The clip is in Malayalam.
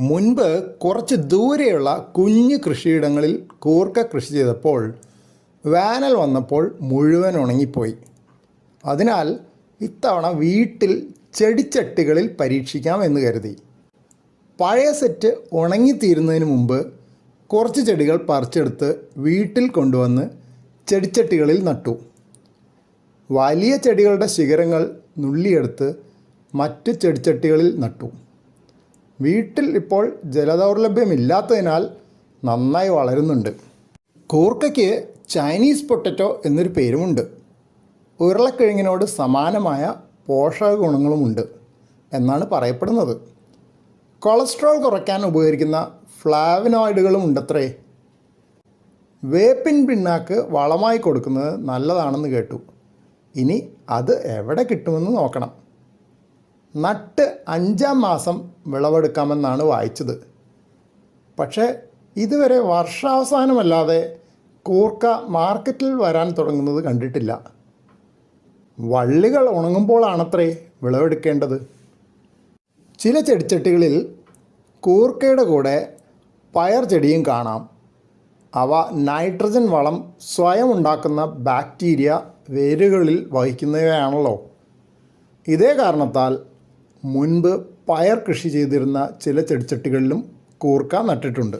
മുൻപ് കുറച്ച് ദൂരെയുള്ള കുഞ്ഞു കൃഷിയിടങ്ങളിൽ കൂർക്ക കൃഷി ചെയ്തപ്പോൾ വേനൽ വന്നപ്പോൾ മുഴുവൻ ഉണങ്ങിപ്പോയി. അതിനാൽ ഇത്തവണ വീട്ടിൽ ചെടിച്ചട്ടികളിൽ പരീക്ഷിക്കാം എന്ന് കരുതി. പഴയ സെറ്റ് ഉണങ്ങിത്തീരുന്നതിന് മുമ്പ് കുറച്ച് ചെടികൾ പറിച്ചെടുത്ത് വീട്ടിൽ കൊണ്ടുവന്ന് ചെടിച്ചട്ടികളിൽ നട്ടു. വലിയ ചെടികളുടെ ശിഖരങ്ങൾ നുള്ളിയെടുത്ത് മറ്റ് ചെടിച്ചട്ടികളിൽ നട്ടു. വീട്ടിൽ ഇപ്പോൾ ജലദൗർലഭ്യമില്ലാത്തതിനാൽ നന്നായി വളരുന്നുണ്ട്. കൂർക്കയ്ക്ക് ചൈനീസ് പൊട്ടറ്റോ എന്നൊരു പേരുമുണ്ട്. ഉരുളക്കിഴങ്ങിനോട് സമാനമായ പോഷക ഗുണങ്ങളുമുണ്ട് എന്നാണ് പറയപ്പെടുന്നത്. കൊളസ്ട്രോൾ കുറയ്ക്കാൻ ഉപകരിക്കുന്ന ഫ്ലാവനോയിഡുകളും ഉണ്ടത്രേ. വേപ്പിൻ പിണ്ണാക്ക് വളമായി കൊടുക്കുന്നത് നല്ലതാണെന്ന് കേട്ടു. ഇനി അത് എവിടെ കിട്ടുമെന്ന് നോക്കണം. നട്ട് 5-ാം മാസം വിളവെടുക്കാമെന്നാണ് വായിച്ചത്. പക്ഷേ ഇതുവരെ വർഷാവസാനമല്ലാതെ കൂർക്ക മാർക്കറ്റിൽ വരാൻ തുടങ്ങുന്നത് കണ്ടിട്ടില്ല. വള്ളികൾ ഉണങ്ങുമ്പോഴാണത്രേ വിളവെടുക്കേണ്ടത്. ചില ചെടിച്ചട്ടികളിൽ കൂർക്കയുടെ കൂടെ പയർ ചെടിയും കാണാം. അവ നൈട്രജൻ വളം സ്വയം ഉണ്ടാക്കുന്ന ബാക്ടീരിയ വേരുകളിൽ വഹിക്കുന്നവയാണല്ലോ. ഇതേ കാരണത്താൽ മുൻപ് പയർ കൃഷി ചെയ്തിരുന്ന ചില ചെടിച്ചട്ടികളിലും കൂർക്ക നട്ടിട്ടുണ്ട്.